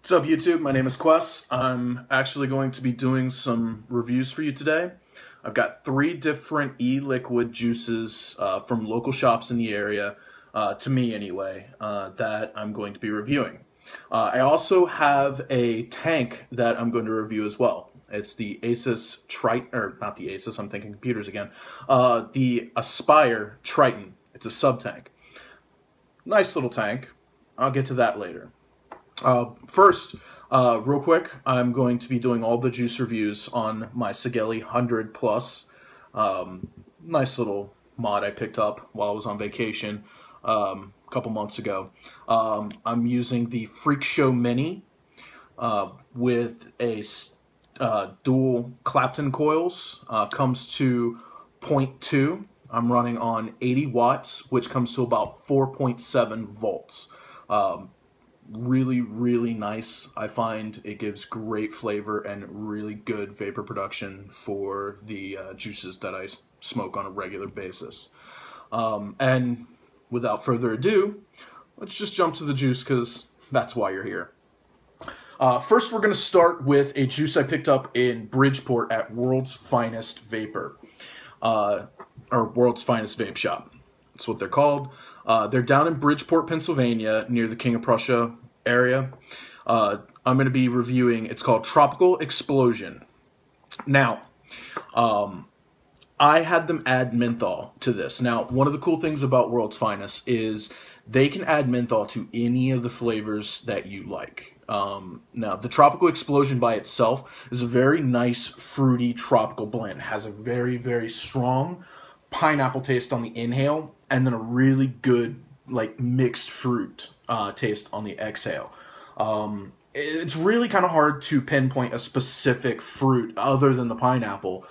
What's up, YouTube? My name is Quest. I'm actually going to be doing some reviews for you today. I've got 3 different e-liquid juices from local shops in the area, to me anyway, that I'm going to be reviewing. I also have a tank that I'm going to review as well. It's the Asus Triton, or not the Asus, I'm thinking computers again, the Aspire Triton. It's a sub-tank. Nice little tank. I'll get to that later. First, real quick, I'm going to be doing all the juice reviews on my Sigelei 100 Plus. Nice little mod I picked up while I was on vacation a couple months ago. I'm using the Freak Show Mini with a dual Clapton coils. Comes to 0.2. I'm running on 80 watts, which comes to about 4.7 volts. Really nice. I find it gives great flavor and really good vapor production for the juices that I smoke on a regular basis. And without further ado, let's just jump to the juice because that's why you're here. First, we're going to start with a juice I picked up in Bridgeport at World's Finest Vapor, or World's Finest Vape Shop. That's what they're called. They're down in Bridgeport, Pennsylvania, near the King of Prussia area. I'm going to be reviewing, it's called Tropical Explosion. Now, I had them add menthol to this. Now, one of the cool things about World's Finest is they can add menthol to any of the flavors that you like. Now, the Tropical Explosion by itself is a very nice, fruity, tropical blend. It has a very strong pineapple taste on the inhale, and then a really good, like, mixed fruit taste on the exhale. It's really kind of hard to pinpoint a specific fruit other than the pineapple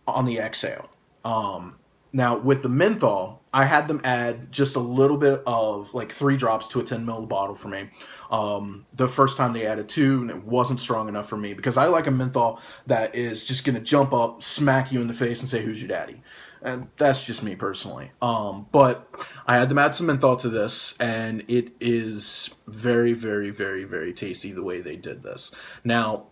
on the exhale. Now, with the menthol, I had them add just a little bit of, like, 3 drops to a 10 ml bottle for me. The first time they added 2, and it wasn't strong enough for me, because I like a menthol that is just going to jump up, smack you in the face, and say, "Who's your daddy?" And that's just me personally. But I had them add some menthol to this, and it is very tasty the way they did this. Now,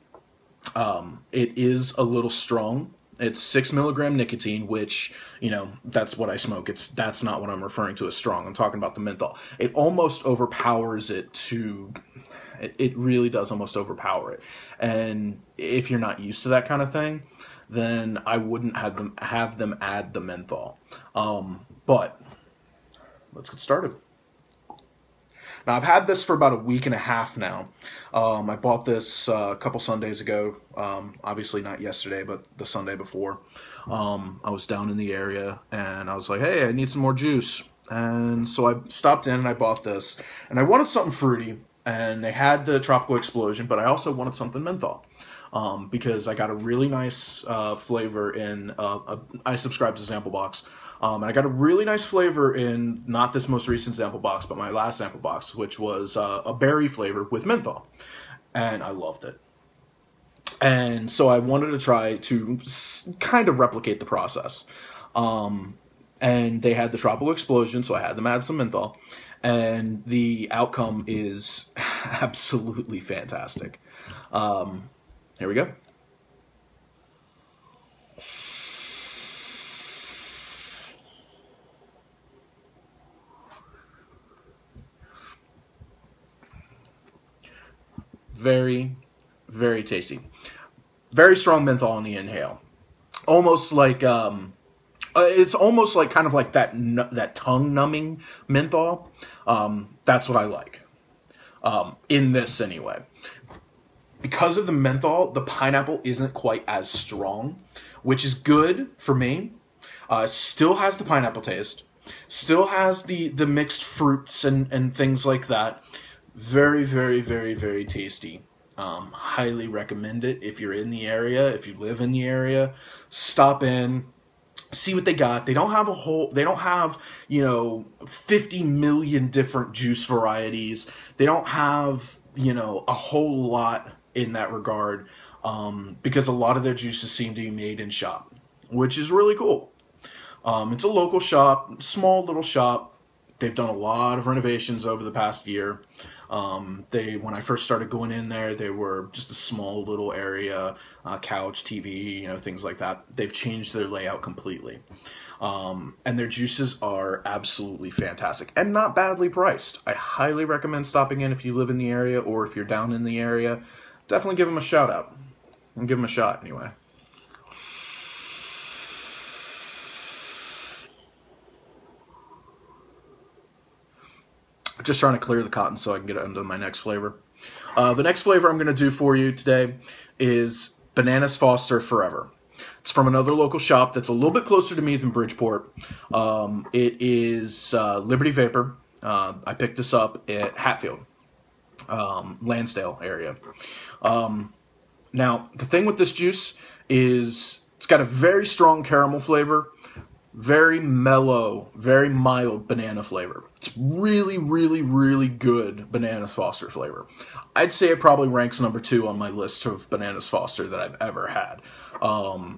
it is a little strong. It's 6 milligram nicotine, which, you know, that's what I smoke. That's not what I'm referring to as strong. I'm talking about the menthol. It almost overpowers it to... It really does almost overpower it. And if you're not used to that kind of thing, then I wouldn't have them add the menthol. But let's get started. Now, I've had this for about a week and a half now. I bought this a couple Sundays ago. Obviously not yesterday, but the Sunday before. I was down in the area, and I was like, hey, I need some more juice. And so I stopped in, and I bought this. And I wanted something fruity, and they had the Tropical Explosion, but I also wanted something menthol. Because I got a really nice flavor in, I subscribe to Sample Box, and I got a really nice flavor in, not this most recent Sample Box, but my last Sample Box, which was a berry flavor with menthol, and I loved it. And so I wanted to try to kind of replicate the process, and they had the Tropical Explosion, so I had them add some menthol, and the outcome is absolutely fantastic. Here we go. Very tasty. Very strong menthol on the inhale. Almost like, it's almost like kind of like that tongue numbing menthol. That's what I like. In this anyway. Because of the menthol, the pineapple isn't quite as strong, which is good for me. Still has the pineapple taste. Still has the mixed fruits and things like that. Very tasty. Highly recommend it if you're in the area, if you live in the area. Stop in, see what they got. They don't have, you know, 50 million different juice varieties. They don't have, you know, a whole lot in that regard, because a lot of their juices seem to be made in shop, which is really cool. It's a local shop, small little shop. They've done a lot of renovations over the past year. When I first started going in there, they were just a small little area, couch, TV, things like that. They've changed their layout completely. And their juices are absolutely fantastic and not badly priced. I highly recommend stopping in if you live in the area or if you're down in the area. Definitely give them a shout out and give them a shot anyway. Just trying to clear the cotton so I can get into my next flavor. The next flavor I'm going to do for you today is Bananas Foster Forever. It's from another local shop that's a little bit closer to me than Bridgeport. It is Liberty Vapor. I picked this up at Hatfield, Lansdale area. Now, the thing with this juice is it's got a very strong caramel flavor, very mellow, very mild banana flavor. It's really, really, really good Bananas Foster flavor. I'd say it probably ranks number 2 on my list of Bananas Foster that I've ever had. I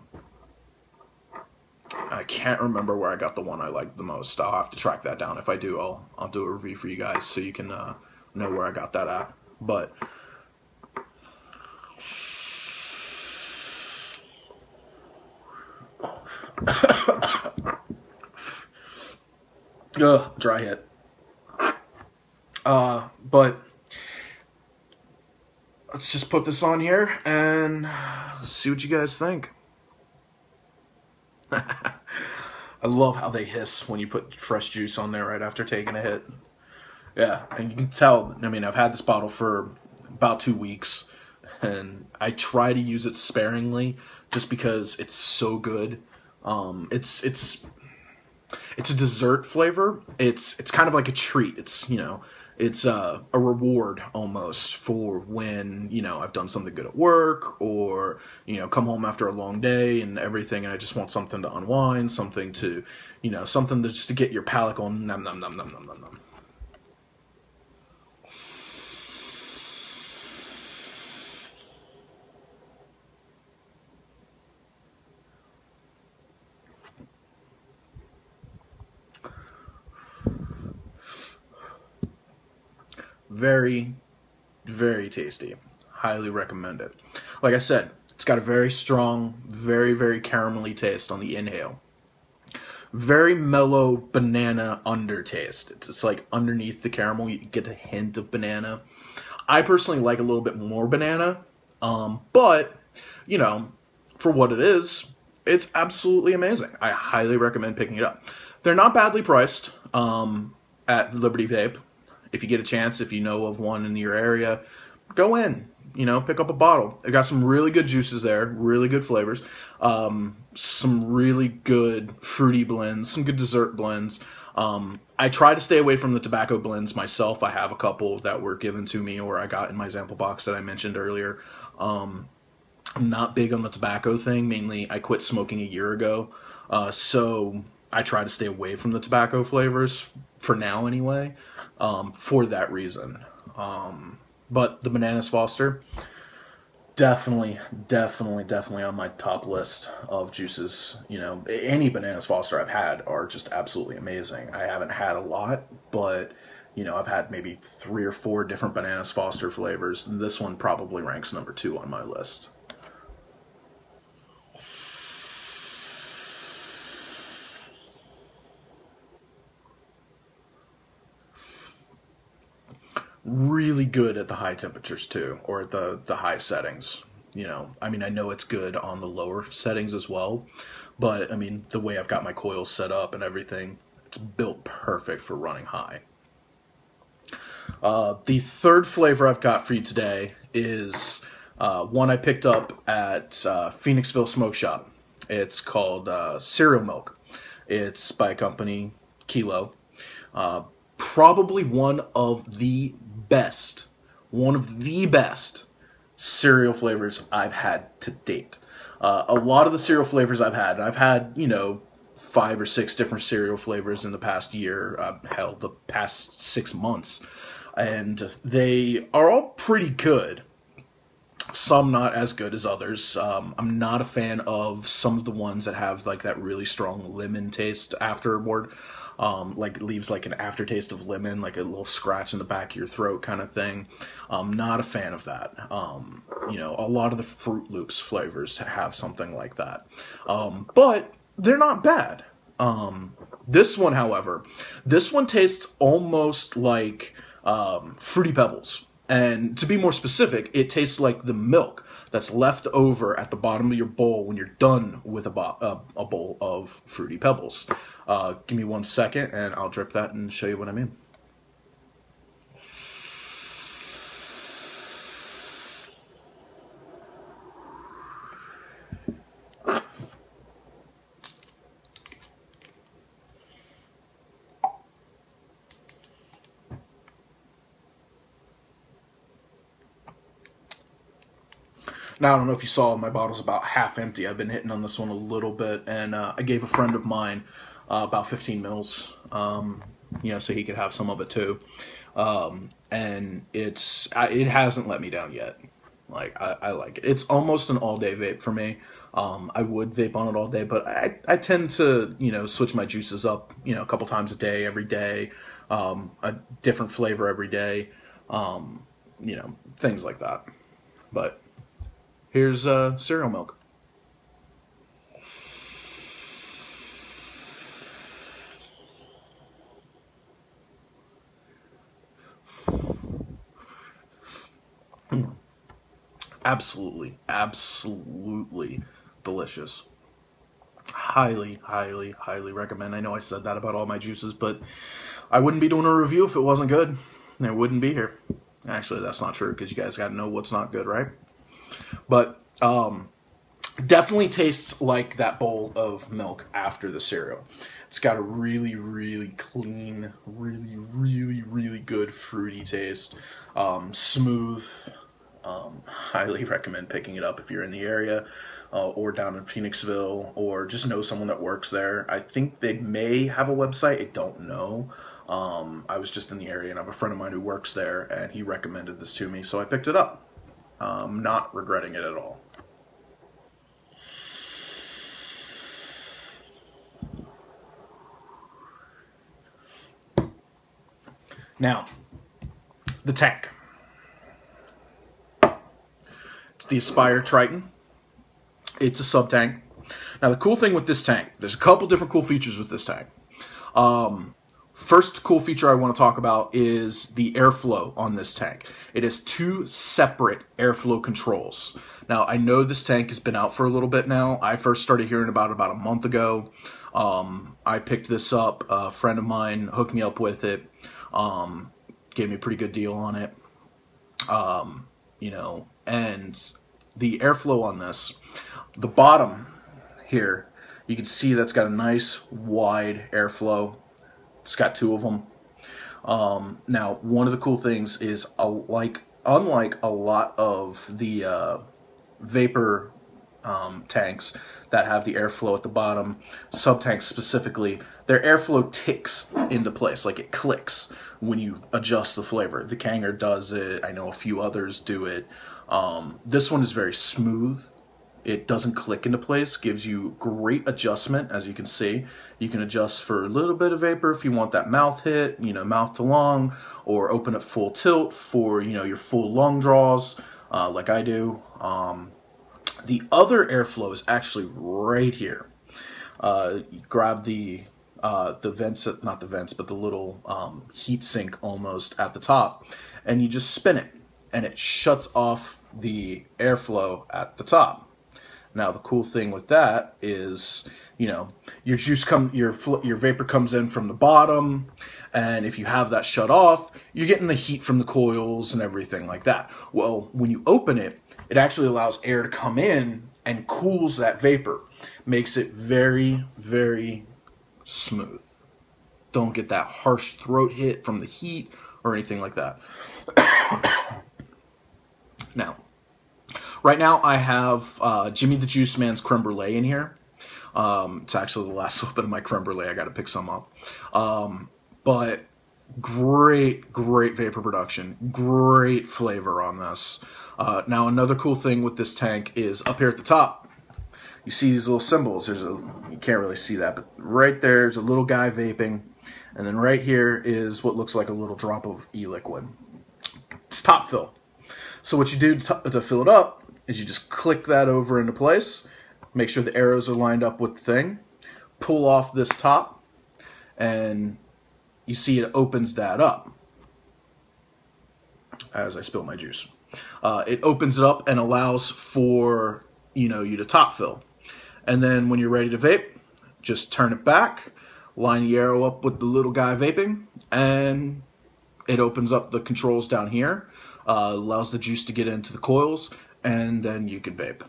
can't remember where I got the one I liked the most. I'll have to track that down. If I do, I'll do a review for you guys so you can know where I got that at. But dry hit. But let's just put this on here and see what you guys think. I love how they hiss when you put fresh juice on there right after taking a hit. Yeah, and you can tell, I mean, I've had this bottle for about 2 weeks, and I try to use it sparingly just because it's so good. It's a dessert flavor. It's kind of like a treat. It's it's a reward almost for when I've done something good at work, or come home after a long day and everything, and I just want something to unwind, something to something to just to get your palate going. Nom nom nom nom nom nom nom. Very, very tasty. Highly recommend it. Like I said, it's got a very strong, very, very caramelly taste on the inhale. Very mellow banana undertaste. It's like underneath the caramel, you get a hint of banana. I personally like a little bit more banana, but, for what it is, it's absolutely amazing. I highly recommend picking it up. They're not badly priced at Liberty Vape. If you get a chance, if you know of one in your area, go in, pick up a bottle. They got some really good juices there, really good flavors, some really good fruity blends, some good dessert blends. I try to stay away from the tobacco blends myself. I have a couple that were given to me or I got in my sample box that I mentioned earlier. I'm not big on the tobacco thing. Mainly, I quit smoking a year ago, so I try to stay away from the tobacco flavors for now anyway, for that reason. But the Bananas Foster, definitely on my top list of juices. Any Bananas Foster I've had are just absolutely amazing. I haven't had a lot, but I've had maybe 3 or 4 different Bananas Foster flavors. And this one probably ranks number 2 on my list. Really good at the high temperatures too, or at the high settings. I mean, I know it's good on the lower settings as well, but I mean, the way I've got my coils set up and everything, it's built perfect for running high. The third flavor I've got for you today is one I picked up at Phoenixville Smoke Shop. It's called Cereal Milk. It's by a company, Kilo. Probably one of the best cereal flavors I've had to date. A lot of the cereal flavors I've had, 5 or 6 different cereal flavors in the past year, hell, the past 6 months. And they are all pretty good. Some not as good as others. I'm not a fan of some of the ones that have like that really strong lemon taste afterward. like it leaves like an aftertaste of lemon, like a little scratch in the back of your throat kind of thing. Not a fan of that. You know, a lot of the Fruit Loops flavors have something like that. But they're not bad. This one, however, this one tastes almost like Fruity Pebbles. And to be more specific, it tastes like the milk that's left over at the bottom of your bowl when you're done with a bowl of Fruity Pebbles. Give me 1 second and I'll drip that and show you what I mean. Now, I don't know if you saw, my bottle's about half empty. I've been hitting on this one a little bit, and I gave a friend of mine about 15 mils, you know, so he could have some of it too. And it hasn't let me down yet. Like, I like it. It's almost an all-day vape for me. I would vape on it all day, but I tend to, you know, switch my juices up, you know, a couple times a day, every day, a different flavor every day, you know, things like that. But here's cereal milk. Absolutely, absolutely delicious. Highly, highly, highly recommend. I know I said that about all my juices, but I wouldn't be doing a review if it wasn't good. I wouldn't be here. Actually, that's not true, because you guys got to know what's not good, right? But definitely tastes like that bowl of milk after the cereal. It's got a really, really clean, really, really, really good fruity taste. Smooth. Highly recommend picking it up if you're in the area, or down in Phoenixville, or just know someone that works there. I think they may have a website. I don't know. I was just in the area, and I have a friend of mine who works there, and he recommended this to me, so I picked it up. Not regretting it at all. Now, the tank. It's the Aspire Triton. It's a sub-tank. Now, the cool thing with this tank, there's a couple different cool features with this tank. First cool feature I want to talk about is the airflow on this tank. It has 2 separate airflow controls. Now, I know this tank has been out for a little bit now. I first started hearing about it about a month ago. I picked this up. A friend of mine hooked me up with it. Gave me a pretty good deal on it. You know, and the airflow on this, the bottom here, you can see that's got a nice wide airflow. It's got 2 of them. Now, one of the cool things is, unlike a lot of the vapor tanks that have the airflow at the bottom, sub-tanks specifically, their airflow ticks into place, like it clicks when you adjust the flavor. The Kanger does it. I know a few others do it. This one is very smooth. It doesn't click into place, gives you great adjustment. As you can see, you can adjust for a little bit of vapor if you want that mouth hit, you know, mouth to lung, or open it full tilt for, you know, your full lung draws, like I do. The other airflow is actually right here. You grab the vents, not the vents, but the little heat sink almost at the top, and you just spin it, and it shuts off the airflow at the top. Now, the cool thing with that is, you know, your vapor comes in from the bottom, and if you have that shut off, you're getting the heat from the coils and everything like that. Well, when you open it, it actually allows air to come in and cools that vapor. Makes it very, very smooth. Don't get that harsh throat hit from the heat or anything like that. Now, right now I have Jimmy the Juice Man's Creme Brulee in here. It's actually the last little bit of my Creme Brulee. I got to pick some up. But great, great vapor production. Great flavor on this. Now, another cool thing with this tank is up here at the top, you see these little symbols. You can't really see that, but right there's a little guy vaping. And then right here is what looks like a little drop of e-liquid. It's top fill. So what you do to fill it up is you just click that over into place, make sure the arrows are lined up with the thing, pull off this top, and you see it opens that up. As I spill my juice. It opens it up and allows for, you to top fill. And then when you're ready to vape, just turn it back, line the arrow up with the little guy vaping, and it opens up the controls down here, allows the juice to get into the coils, and then you can vape.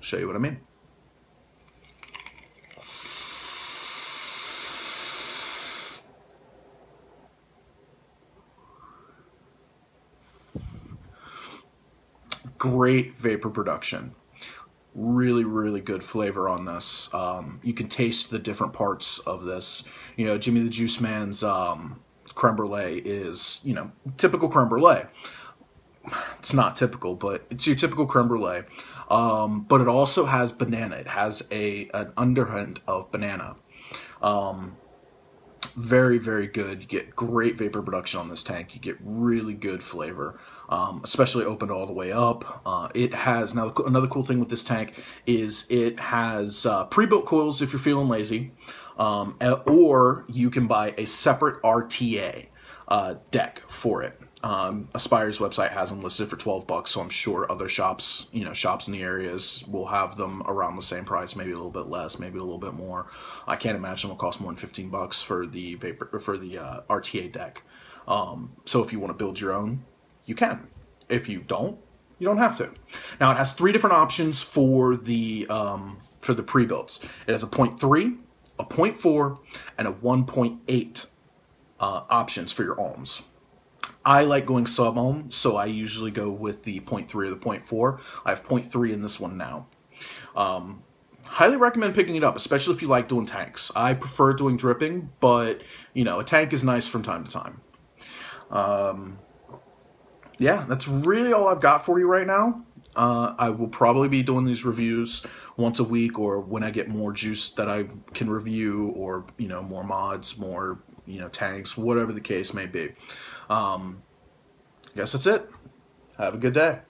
Show you what I mean. Great vapor production. Really, really good flavor on this. You can taste the different parts of this. Jimmy the Juice Man's creme brulee is, typical creme brulee. It's not typical, but it's your typical creme brulee. But it also has banana. It has an underhand of banana. Very, very good. You get great vapor production on this tank. You get really good flavor, especially opened all the way up. It has, now another cool thing with this tank is it has pre-built coils if you're feeling lazy, or you can buy a separate RTA deck for it. Aspire's website has them listed for $12, so I'm sure other shops, shops in the areas will have them around the same price, maybe a little bit less, maybe a little bit more. I can't imagine it'll cost more than $15 for the RTA deck. So if you want to build your own, you can. If you don't have to. Now it has 3 different options for the pre-builts. It has a 0.3, a 0.4, and a 1.8 options for your ohms. I like going sub-ohm, so I usually go with the 0.3 or the 0.4. I have 0.3 in this one now. Highly recommend picking it up, especially if you like doing tanks. I prefer doing dripping, but, a tank is nice from time to time. Yeah, that's really all I've got for you right now. I will probably be doing these reviews once a week, or when I get more juice that I can review, or, more mods, more, tanks, whatever the case may be. I guess that's it. Have a good day.